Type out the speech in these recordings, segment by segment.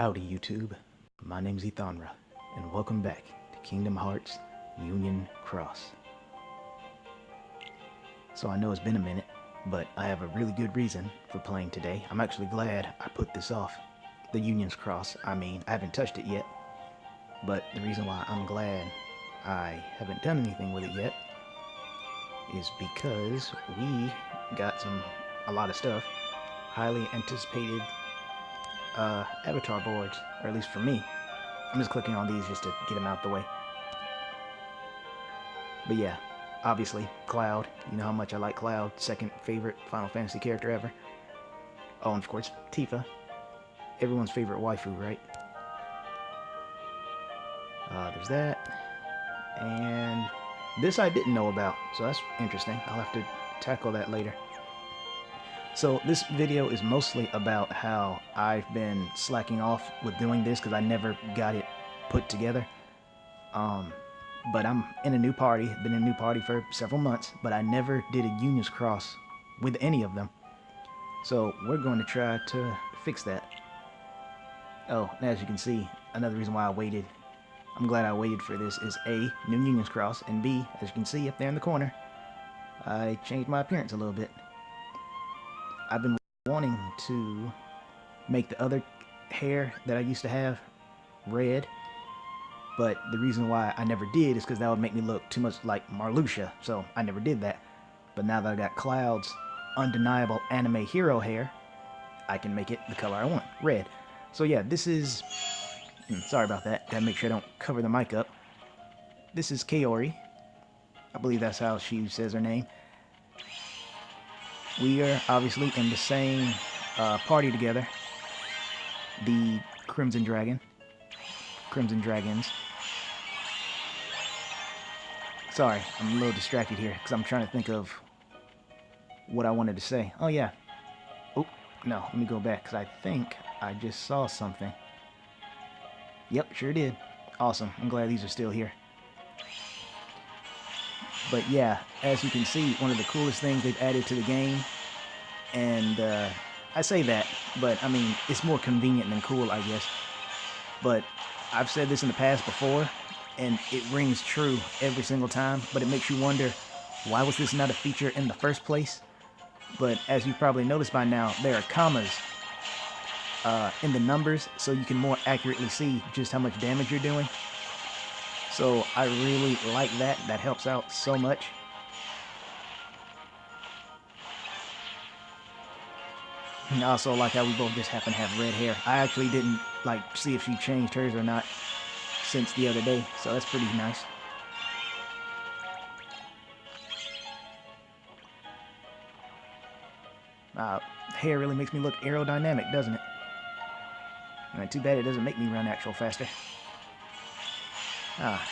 Howdy YouTube, my name's Ethanra, and welcome back to Kingdom Hearts Union Cross. So I know it's been a minute, but I have a really good reason for playing today. I'm actually glad I put this off. The Union's Cross, I haven't touched it yet, but the reason why I'm glad I haven't done anything with it yet is because we got a lot of stuff, highly anticipated avatar boards, or at least for me. I'm just clicking on these just to get them out the way. But yeah, obviously, Cloud. You know how much I like Cloud. Second favorite Final Fantasy character ever. Oh, and of course, Tifa. Everyone's favorite waifu, right? There's that. And this I didn't know about, so that's interesting. I'll have to tackle that later. So this video is mostly about how I've been slacking off with doing this because I never got it put together. But I'm in a new party, been in a new party for several months, but I never did a Union's Cross with any of them. So we're going to try to fix that. Oh, and as you can see, another reason why I waited, I'm glad I waited for this, is A, new Union's Cross, and B, as you can see up there in the corner, I changed my appearance a little bit. I've been wanting to make the other hair that I used to have red, but the reason why I never did is because that would make me look too much like Marluxia, so I never did that. But now that I got Cloud's undeniable anime hero hair, I can make it the color I want, red. So yeah, this is... sorry about that, gotta make sure I don't cover the mic up. This is Kaori. I believe that's how she says her name. We are obviously in the same party together. The Crimson Dragons. Sorry, I'm a little distracted here because I'm trying to think of what I wanted to say. Oh yeah. Oh, no, let me go back because I think I just saw something. Yep, sure did. Awesome, I'm glad these are still here. But yeah, as you can see, one of the coolest things they've added to the game, and I say that, but I mean, it's more convenient than cool, I guess. But I've said this in the past before, and it rings true every single time, but it makes you wonder, why was this not a feature in the first place? But as you've probably noticed by now, there are commas in the numbers, so you can more accurately see just how much damage you're doing. So I really like that. That helps out so much. And I also like how we both just happen to have red hair. I actually didn't see if she changed hers or not since the other day, so that's pretty nice. Hair really makes me look aerodynamic, doesn't it? Too bad it doesn't make me run actual faster.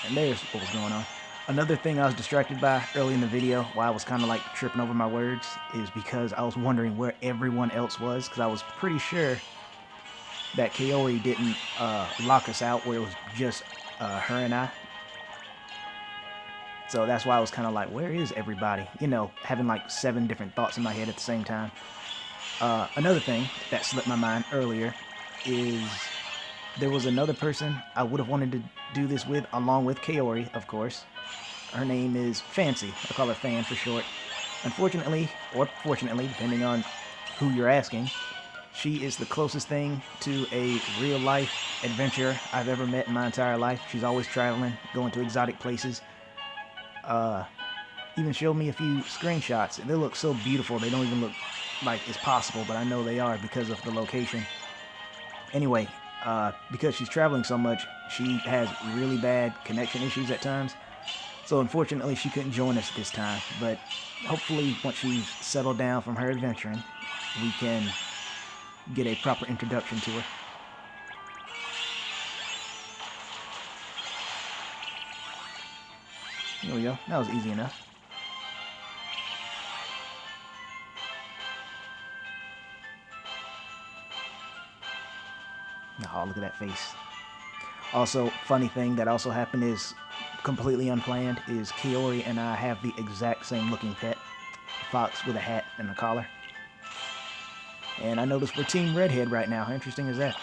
And there's what was going on. Another thing I was distracted by early in the video, while I was kind of tripping over my words, is because I was wondering where everyone else was, because I was pretty sure that Kaori didn't lock us out, where it was just her and I. So that's why I was kind of like, where is everybody? You know, having 7 different thoughts in my head at the same time. Another thing that slipped my mind earlier is there was another person I would have wanted to do this with, along with Kaori, of course. Her name is Fancy. I call her Fan for short. Unfortunately, or fortunately, depending on who you're asking, she is the closest thing to a real-life adventurer I've ever met in my entire life. She's always traveling, going to exotic places. Even showed me a few screenshots. They look so beautiful. They don't even look like it's possible, but I know they are because of the location. Anyway, because she's traveling so much, she has really bad connection issues at times. So unfortunately, she couldn't join us this time. But hopefully, once she's settled down from her adventuring, we can get a proper introduction to her. There we go. That was easy enough. Oh, look at that face. Also, funny thing that also happened is, completely unplanned, is Kaori and I have the exact same looking pet. Fox with a hat and a collar. And I noticed we're Team Redhead right now. How interesting is that?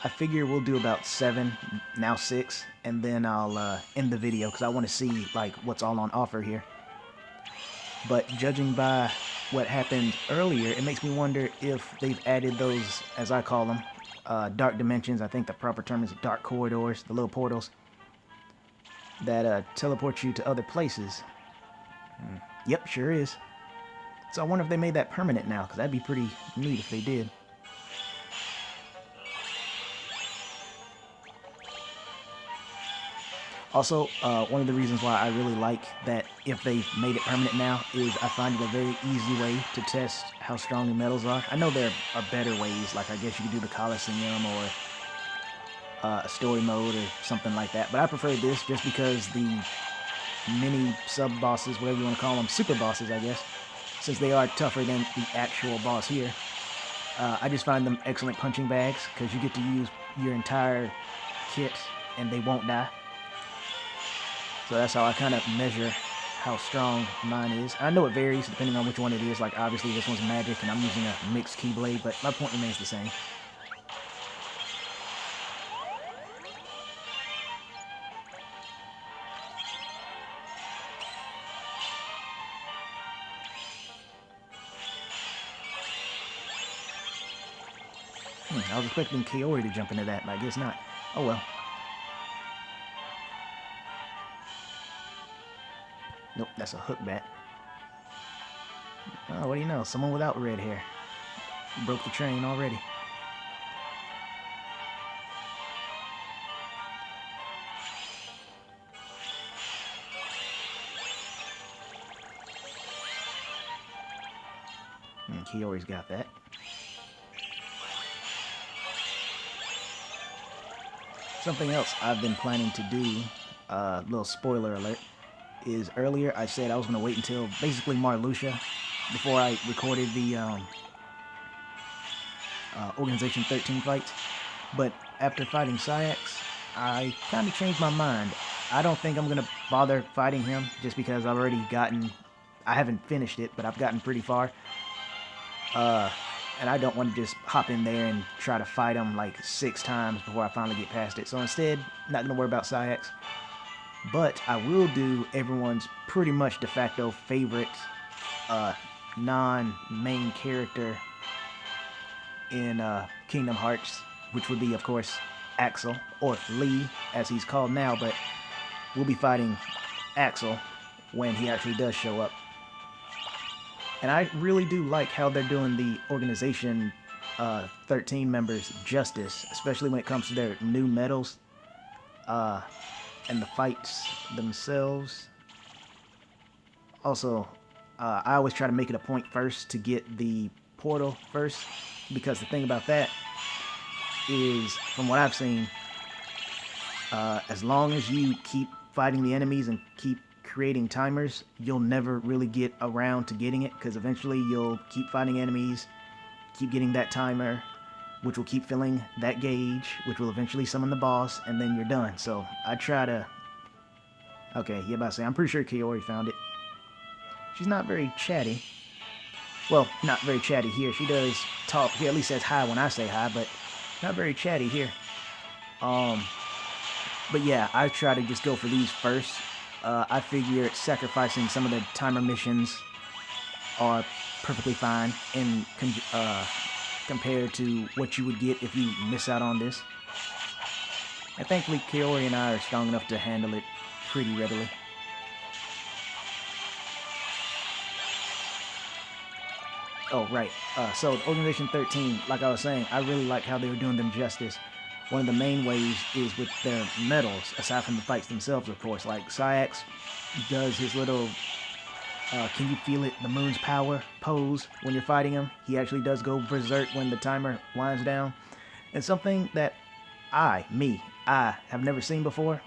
I figure we'll do about 7, now 6, and then I'll end the video because I want to see like what's all on offer here. But judging by what happened earlier, it makes me wonder if they've added those, as I call them, dark dimensions. I think the proper term is dark corridors, the little portals that teleport you to other places. Yep, sure is. So I wonder if they made that permanent now, because that'd be pretty neat if they did. Also, one of the reasons why I really like that if they made it permanent now is I find it a very easy way to test how strong the metals are. I know there are better ways, like I guess you could do the Coliseum or a story mode or something like that, but I prefer this just because the mini sub-bosses, whatever you want to call them, super bosses I guess, since they are tougher than the actual boss here, I just find them excellent punching bags because you get to use your entire kit and they won't die. So that's how I kind of measure how strong mine is. I know it varies depending on which one it is. Like obviously this one's magic and I'm using a mixed keyblade, but my point remains the same. I was expecting Kaori to jump into that, but I guess not. Oh well. Nope, that's a hook bat. Oh, what do you know? Someone without red hair. Broke the train already. And Kaori's got that. Something else I've been planning to do, little spoiler alert, is earlier I said I was going to wait until basically Marluxia before I recorded the Organization 13 fight. But after fighting Saïx, I kind of changed my mind. I don't think I'm going to bother fighting him just because I've already gotten... I haven't finished it, but I've gotten pretty far. And I don't want to just hop in there and try to fight him like 6 times before I finally get past it. So instead, not going to worry about Saïx. But I will do everyone's pretty much de facto favorite non-main character in Kingdom Hearts, which would be, of course, Axel, or Lee, as he's called now, but we'll be fighting Axel when he actually does show up. And I really do like how they're doing the Organization 13 members justice, especially when it comes to their new medals. And the fights themselves. Also, I always try to make it a point first to get the portal first, because the thing about that is, from what I've seen, as long as you keep fighting the enemies and keep creating timers, you'll never really get around to getting it, because eventually you'll keep fighting enemies, keep getting that timer, which will keep filling that gauge, which will eventually summon the boss, and then you're done. So I try to... Okay, yeah, about to say, I'm pretty sure Kaori found it. She's not very chatty. Well, not very chatty here. She does talk. She at least says hi when I say hi, but not very chatty here. But yeah, I try to just go for these first. I figure sacrificing some of the timer missions are perfectly fine in compared to what you would get if you miss out on this. And thankfully, Kaori and I are strong enough to handle it pretty readily. Oh, right. So, Organization 13, like I was saying, I really like how they were doing them justice. One of the main ways is with their medals, aside from the fights themselves, of course. Like, Saïx does his little, can you feel it, the moon's power pose when you're fighting him. He actually does go berserk when the timer winds down. And something that I have never seen before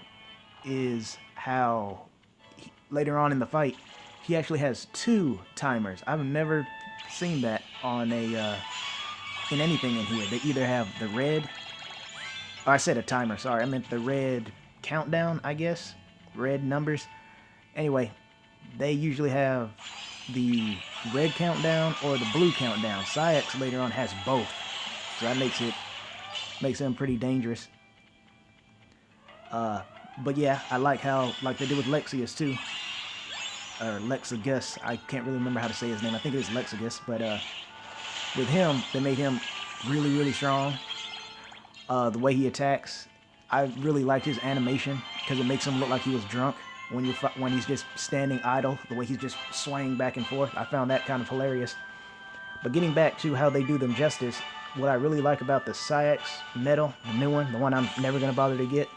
is how later on in the fight, he actually has 2 timers. I've never seen that on a in anything in here. They either have the red, oh, I said a timer, sorry, I meant the red countdown, I guess, red numbers. Anyway, they usually have the red countdown or the blue countdown. Saïx later on has both, so that makes it makes him pretty dangerous. But yeah, I like how, like they did with Lexaeus too, or Lexagus. I can't really remember how to say his name. I think it is Lexagus, but with him, they made him really, really strong. The way he attacks, I really like his animation because it makes him look like he was drunk when he's just standing idle. The way he's just swaying back and forth, I found that kind of hilarious. But getting back to how they do them justice, what I really like about the Saïx medal, the new one, the one I'm never gonna bother to get,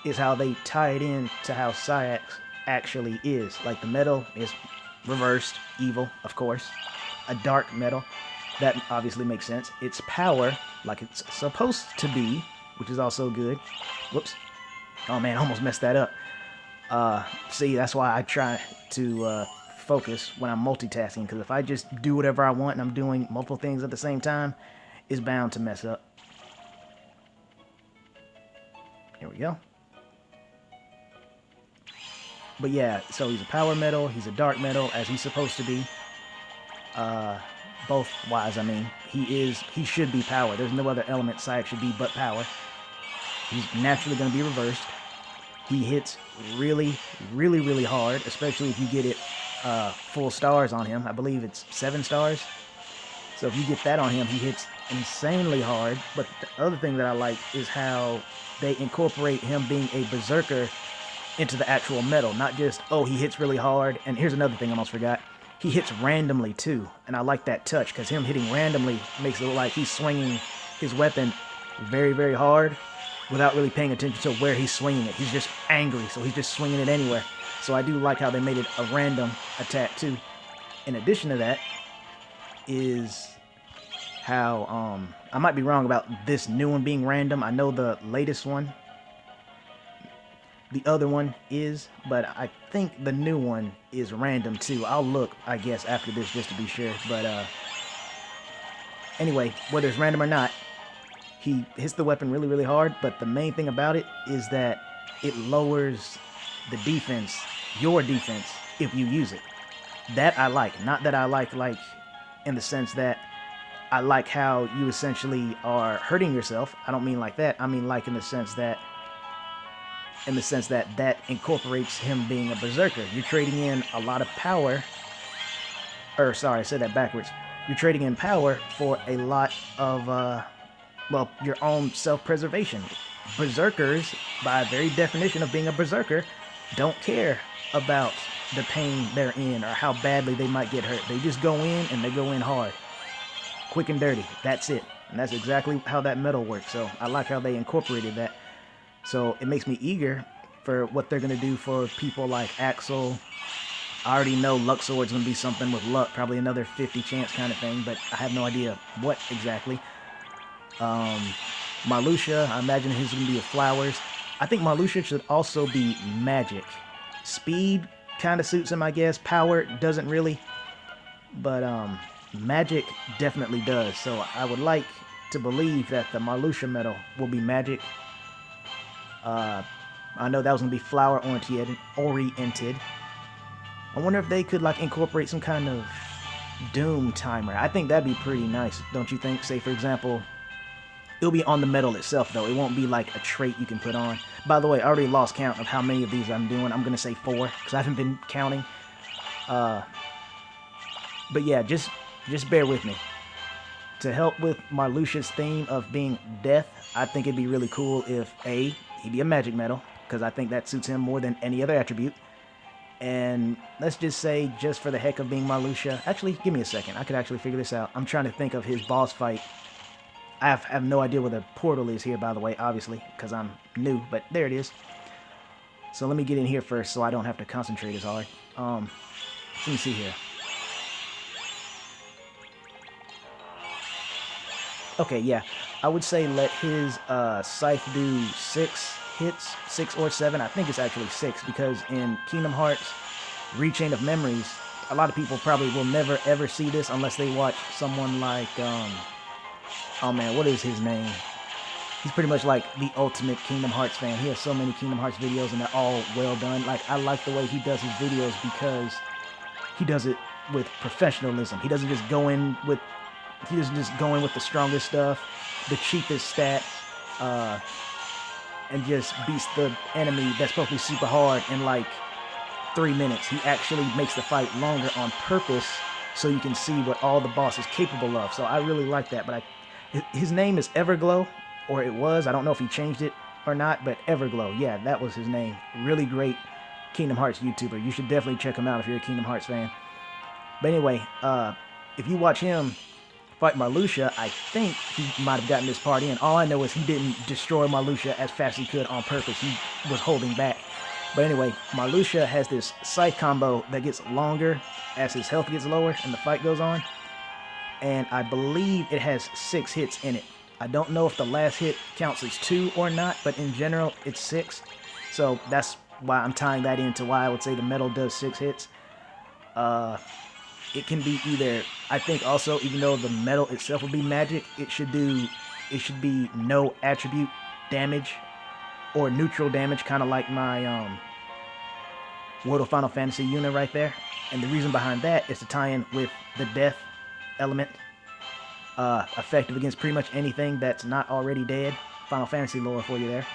is how they tie it in to how Saïx actually is. Like the medal is reversed, evil, of course, a dark medal. That obviously makes sense. It's power, like it's supposed to be, which is also good. Whoops. Oh man, I almost messed that up. See, that's why I try to focus when I'm multitasking, because if I just do whatever I want and I'm doing multiple things at the same time, it's bound to mess up. Here we go. But yeah, so he's a power medal, he's a dark medal, as he's supposed to be. Both wise, I mean. He should be power. There's no other element Saïx should be but power. He's naturally going to be reversed. He hits really, really, really hard, especially if you get it full stars on him. I believe it's 7 stars. So if you get that on him, he hits insanely hard. But the other thing that I like is how they incorporate him being a berserker into the actual medal. Not just, oh, he hits really hard. And here's another thing I almost forgot. He hits randomly too, and I like that touch because him hitting randomly makes it look like he's swinging his weapon very, very hard without really paying attention to where he's swinging it. He's just angry, so he's just swinging it anywhere. So I do like how they made it a random attack too. In addition to that is how, I might be wrong about this new one being random. I know the latest one, the other one is, but I think the new one is random too. I'll look, I guess, after this just to be sure. But anyway, whether it's random or not, he hits the weapon really, really hard. But the main thing about it is that it lowers the defense, your defense, if you use it. That I like. Not that I like in the sense that I like how you essentially are hurting yourself. I don't mean like that. I mean like in the sense that that incorporates him being a berserker. You're trading in a lot of power, or sorry, I said that backwards. You're trading in power for a lot of, well, your own self-preservation. Berserkers, by very definition of being a berserker, don't care about the pain they're in or how badly they might get hurt. They just go in and they go in hard. Quick and dirty. That's it. And that's exactly how that medal works. So I like how they incorporated that. So it makes me eager for what they're going to do for people like Axel. I already know Luxord's going to be something with luck, probably another 50 chance kind of thing, but I have no idea what exactly. Marluxia, I imagine he's going to be with flowers. I think Marluxia should also be magic. Speed kind of suits him, I guess. Power doesn't really, but magic definitely does. So I would like to believe that the Marluxia medal will be magic. I know that was going to be flower oriented. I wonder if they could like incorporate some kind of doom timer. I think that'd be pretty nice, don't you think? Say, for example, it'll be on the medal itself, though. It won't be like a trait you can put on. By the way, I already lost count of how many of these I'm doing. I'm going to say 4, because I haven't been counting. But yeah, just bear with me. To help with Marluxia's theme of being death, I think it'd be really cool if, A, he'd be a magic medal, because I think that suits him more than any other attribute. And let's just say, just for the heck of being Marluxia, actually, give me a second. I could actually figure this out. I'm trying to think of his boss fight. I have no idea where the portal is here, by the way, obviously, because I'm new, but there it is. So let me get in here first so I don't have to concentrate as hard. Let me see here. Okay, yeah. I would say let his scythe do 6 hits, 6 or 7. I think it's actually 6, because in Kingdom Hearts Rechain of Memories, a lot of people probably will never ever see this unless they watch someone like, oh man, what is his name? He's pretty much like the ultimate Kingdom Hearts fan. He has so many Kingdom Hearts videos and they're all well done. Like, I like the way he does his videos because he does it with professionalism. He doesn't just go in with the strongest stuff, the cheapest stats. and just beats the enemy that's supposed to be super hard in like 3 minutes. He actually makes the fight longer on purpose so you can see what all the boss is capable of. So I really like that. But his name is Everglow, or it was. I don't know if he changed it or not, but Everglow. Yeah, that was his name. Really great Kingdom Hearts YouTuber. You should definitely check him out if you're a Kingdom Hearts fan. But anyway, if you watch him fight Marluxia, I think he might have gotten this part in. All I know is he didn't destroy Marluxia as fast as he could on purpose. He was holding back. But anyway, Marluxia has this scythe combo that gets longer as his health gets lower and the fight goes on. And I believe it has 6 hits in it. I don't know if the last hit counts as 2 or not, but in general, it's 6. So that's why I'm tying that into why I would say the medal does 6 hits. It can be either, I think also, even though the medal itself will be magic, it should be no attribute damage or neutral damage, kind of like my World of Final Fantasy unit right there. And the reason behind that is to tie in with the death element, effective against pretty much anything that's not already dead. Final Fantasy lore for you there.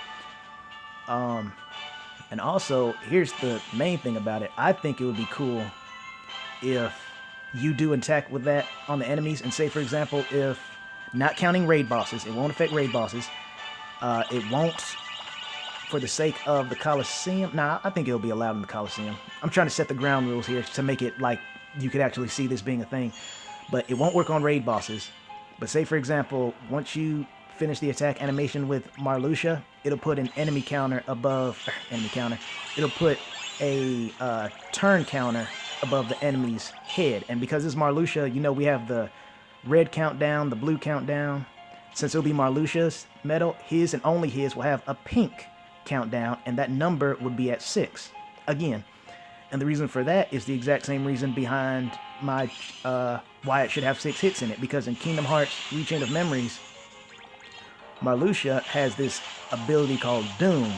And also, here's the main thing about it. I think it would be cool if you do attack with that on the enemies, and say, for example, if, not counting raid bosses, it won't affect raid bosses, it won't, for the sake of the Coliseum, nah, I think it'll be allowed in the Coliseum. I'm trying to set the ground rules here to make it like you could actually see this being a thing, but it won't work on raid bosses. But say, for example, once you finish the attack animation with Marluxia, it'll put an enemy counter above, it'll put a turn counter above the enemy's head. And because it's Marluxia, you know, we have the red countdown, the blue countdown. Since it'll be Marluxia's medal, his and only his will have a pink countdown, and that number would be at 6 again. And the reason for that is the exact same reason behind my why it should have 6 hits in it, because in Kingdom Hearts Rechain of Memories, Marluxia has this ability called Doom,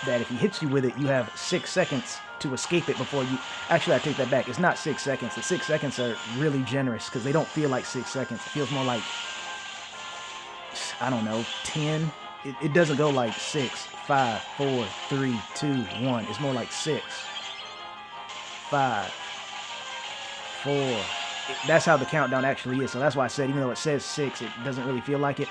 that if he hits you with it, you have 6 seconds to escape it before you... Actually, I take that back. It's not 6 seconds. The 6 seconds are really generous because they don't feel like 6 seconds. It feels more like, I don't know, 10. It doesn't go like 6, 5, 4, 3, 2, 1. It's more like 6, 5, 4. That's how the countdown actually is. So that's why I said, even though it says 6, it doesn't really feel like it.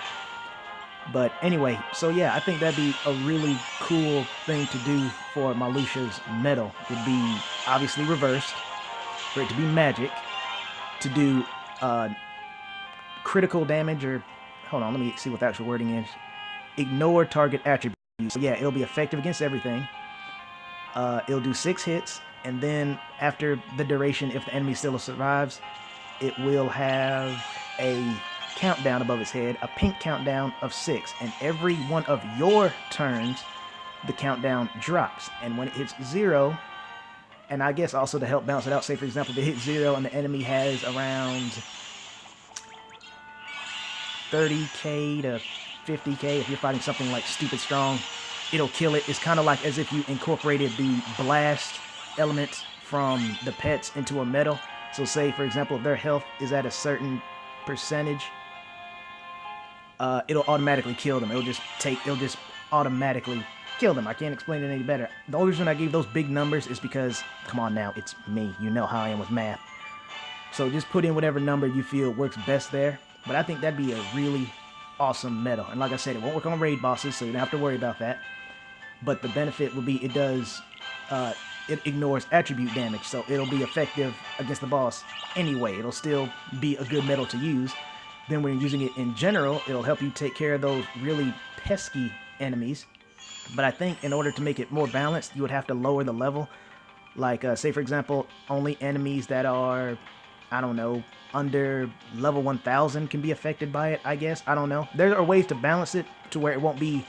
But anyway, so yeah, I think that'd be a really cool thing to do for Marluxia's medal. Would be obviously reversed, for it to be magic, to do critical damage, or hold on, let me see what the actual wording is. Ignore target attributes. So yeah, it'll be effective against everything. It'll do 6 hits, and then after the duration, if the enemy still survives, it will have a countdown above its head, a pink countdown of 6, and every one of your turns the countdown drops, and when it hits 0, and I guess also to help balance it out, say for example if it hits 0 and the enemy has around 30k to 50k, if you're fighting something like stupid strong, it'll kill it. It's kind of like as if you incorporated the blast element from the pets into a medal. So say for example if their health is at a certain percentage, it'll automatically kill them. It'll just automatically kill them. I can't explain it any better. The only reason I gave those big numbers is because, come on now, it's me. You know how I am with math. So just put in whatever number you feel works best there. But I think that'd be a really awesome medal. And like I said, it won't work on raid bosses, so you don't have to worry about that. But the benefit will be it ignores attribute damage, so it'll be effective against the boss anyway. It'll still be a good medal to use. Then when you're using it in general, it'll help you take care of those really pesky enemies. But I think in order to make it more balanced, you would have to lower the level. Like, say for example, only enemies that are, I don't know, under level 1000 can be affected by it, I guess. I don't know. There are ways to balance it to where it won't be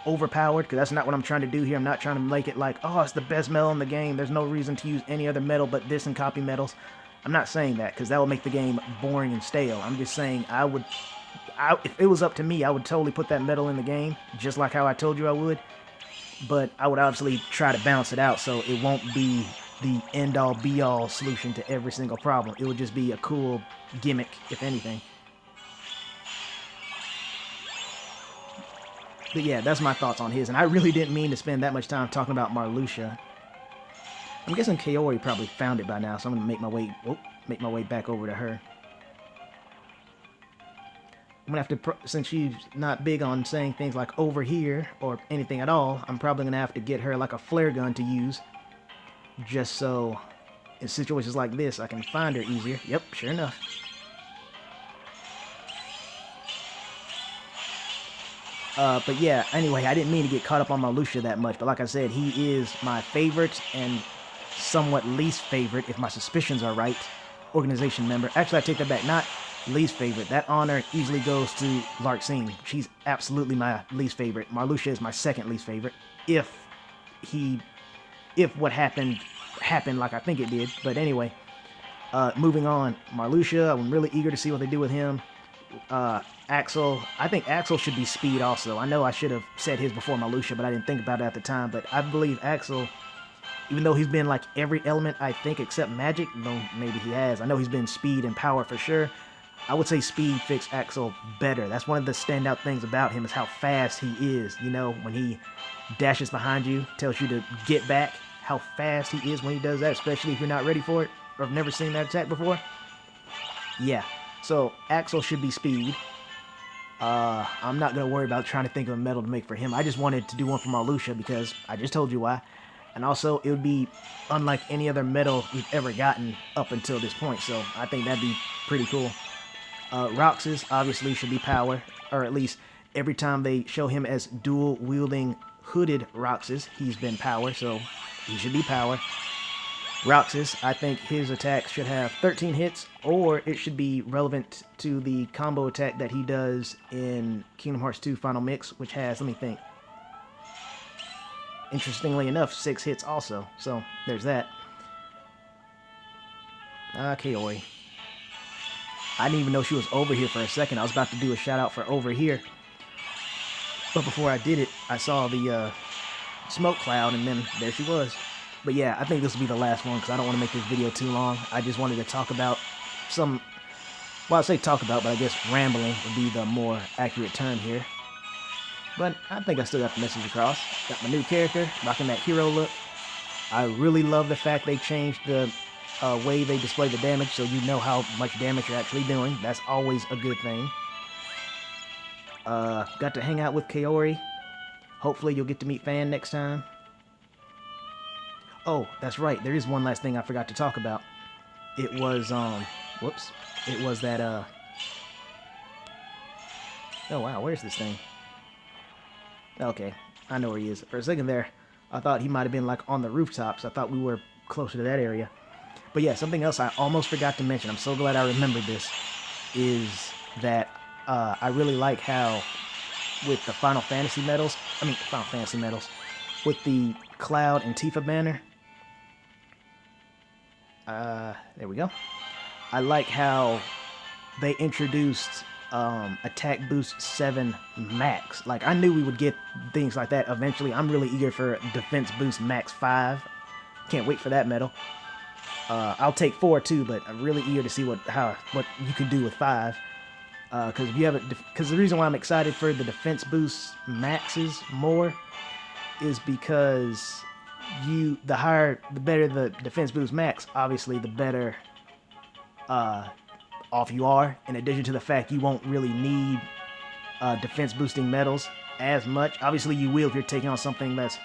overpowered, because that's not what I'm trying to do here. I'm not trying to make it like, oh, it's the best medal in the game. There's no reason to use any other medal but this and copy medals. I'm not saying that, because that will make the game boring and stale. I'm just saying if it was up to me, I would totally put that medal in the game, just like how I told you I would. But I would obviously try to balance it out so it won't be the end-all, be-all solution to every single problem. It would just be a cool gimmick, if anything. But yeah, that's my thoughts on his. And I really didn't mean to spend that much time talking about Marluxia. I'm guessing Kaori probably found it by now, so I'm gonna make my way back over to her. I'm gonna have to, since she's not big on saying things like over here or anything at all, I'm probably gonna have to get her like a flare gun to use, just so in situations like this I can find her easier. Yep, sure enough. But yeah, anyway, I didn't mean to get caught up on Marluxia that much, but like I said, he is my favorite and somewhat least favorite, if my suspicions are right, organization member. Actually, I take that back, not least favorite. That honor easily goes to Larxene. She's absolutely my least favorite. Marluxia is my second least favorite, if what happened like I think it did. But anyway, moving on, Marluxia, I'm really eager to see what they do with him. Axel, I think Axel should be speed also. I know I should have said his before Marluxia, but I didn't think about it at the time. But I believe Axel, even though he's been like every element, I think, except magic, though maybe he has. I know he's been speed and power for sure. I would say speed fits Axel better. That's one of the standout things about him, is how fast he is. You know, when he dashes behind you, tells you to get back, how fast he is when he does that, especially if you're not ready for it or have never seen that attack before. Yeah, so Axel should be speed. I'm not going to worry about trying to think of a medal to make for him. I just wanted to do one for Marluxia because I just told you why. And also, it would be unlike any other medal we've ever gotten up until this point, so I think that'd be pretty cool. Roxas obviously should be power, or at least every time they show him as dual-wielding hooded Roxas, he's been power, so he should be power. Roxas, I think his attack should have 13 hits, or it should be relevant to the combo attack that he does in Kingdom Hearts 2 Final Mix, which has, let me think, interestingly enough, 6 hits also, so there's that. Kaori. I didn't even know she was over here for a second. I was about to do a shout out for over here. But before I did it, I saw the smoke cloud, and then there she was. But yeah, I think this will be the last one because I don't want to make this video too long. I just wanted to talk about some, well, I say talk about, but I guess rambling would be the more accurate term here. But I think I still got the message across. Got my new character, rocking that hero look. I really love the fact they changed the way they display the damage, so you know how much damage you're actually doing. That's always a good thing. Got to hang out with Kaori. Hopefully you'll get to meet Fan next time. Oh, that's right. There is one last thing I forgot to talk about. It was, whoops. It was that, oh wow, where's this thing? Okay, I know where he is. For a second there, I thought he might have been like on the rooftops. I thought we were closer to that area. But yeah, something else I almost forgot to mention, I'm so glad I remembered this, is that I really like how with the Final Fantasy medals, with the Cloud and Tifa banner, there we go. I like how they introduced Attack Boost 7 Max. Like, I knew we would get things like that eventually. I'm really eager for Defense Boost Max 5. Can't wait for that medal. I'll take 4 too, but I'm really eager to see what you can do with 5. Because if you have because the reason why I'm excited for the Defense Boost Maxes more is because the better the Defense Boost Max, obviously the better off you are. In addition to the fact you won't really need defense boosting medals as much. Obviously you will if you're taking on something that's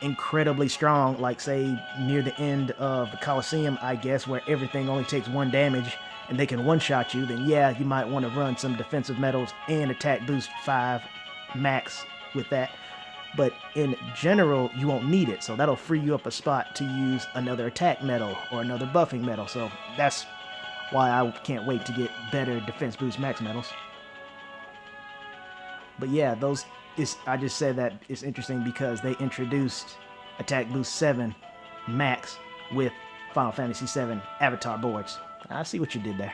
incredibly strong, like say near the end of the Coliseum, I guess, where everything only takes 1 damage and they can one-shot you, then yeah, you might want to run some defensive medals and attack boost 5 max with that. But in general, you won't need it, so that'll free you up a spot to use another attack medal or another buffing medal. So that's why I can't wait to get better defense boost max medals. But yeah, I just said that it's interesting because they introduced Attack Boost 7 Max with Final Fantasy VII Avatar boards. I see what you did there.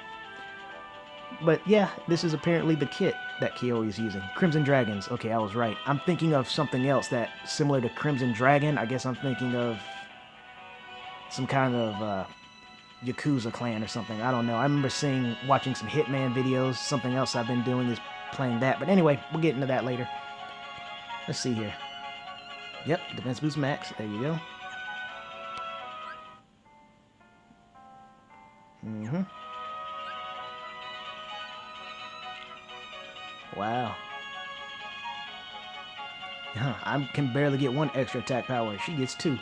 But yeah, this is apparently the kit that Kaori is using. Crimson Dragons. Okay, I was right. I'm thinking of something else that's similar to Crimson Dragon. I guess I'm thinking of some kind of Yakuza clan or something. I don't know. I remember watching some Hitman videos. Something else I've been doing is playing that. But anyway, we'll get into that later. Let's see here. Yep, defense boost max. There you go. Wow. I can barely get one extra attack power. She gets 2.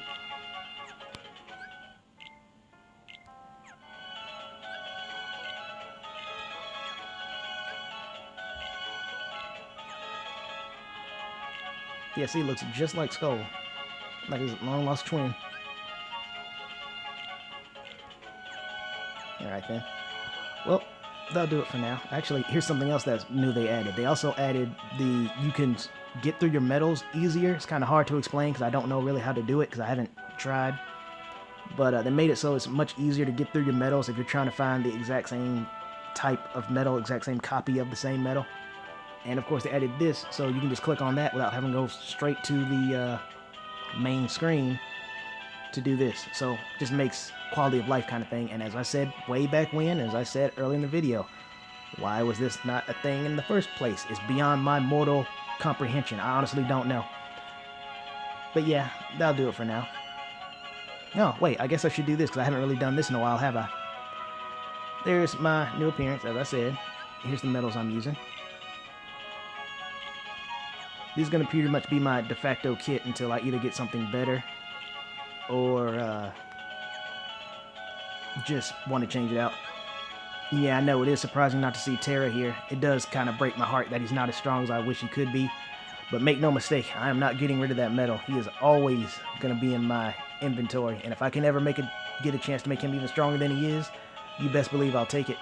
Yeah, see, looks just like Skull. Like his long-lost twin. Alright then. Well, that'll do it for now. Actually, here's something else that's new they added. They also added you can get through your medals easier. It's kind of hard to explain because I don't know really how to do it because I haven't tried. But they made it so it's much easier to get through your medals if you're trying to find the exact same type of medal, exact same copy of the same medal. And of course they added this, so you can just click on that without having to go straight to the main screen to do this. So it just makes quality of life kind of thing. And as I said way back when, as I said early in the video, why was this not a thing in the first place? It's beyond my mortal comprehension. I honestly don't know. But yeah, that'll do it for now. No, wait, I guess I should do this because I haven't really done this in a while, have I? There's my new appearance, as I said. Here's the medals I'm using. This is going to pretty much be my de facto kit until I either get something better or just want to change it out. Yeah, I know, it is surprising not to see Terra here. It does kind of break my heart that he's not as strong as I wish he could be. But make no mistake, I am not getting rid of that medal. He is always going to be in my inventory. And if I can ever get a chance to make him even stronger than he is, you best believe I'll take it.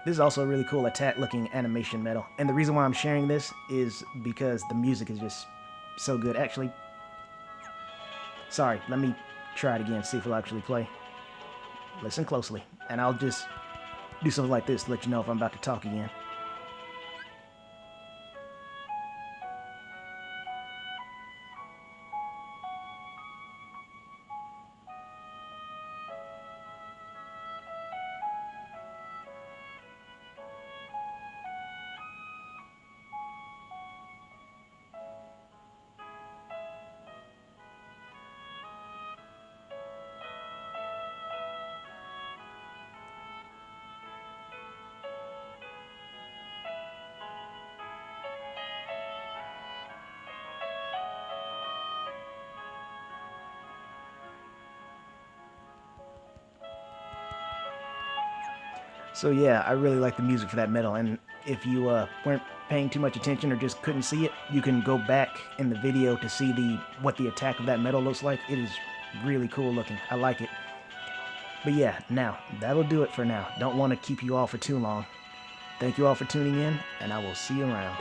This is also a really cool attack-looking animation medal. And the reason why I'm sharing this is because the music is just so good. Actually, sorry, let me try it again, see if it'll actually play. Listen closely, and I'll just do something like this to let you know if I'm about to talk again. So yeah, I really like the music for that medal, and if you weren't paying too much attention or just couldn't see it, you can go back in the video to see what the attack of that medal looks like. It is really cool looking. I like it. But yeah, now, that'll do it for now. Don't want to keep you all for too long. Thank you all for tuning in, and I will see you around.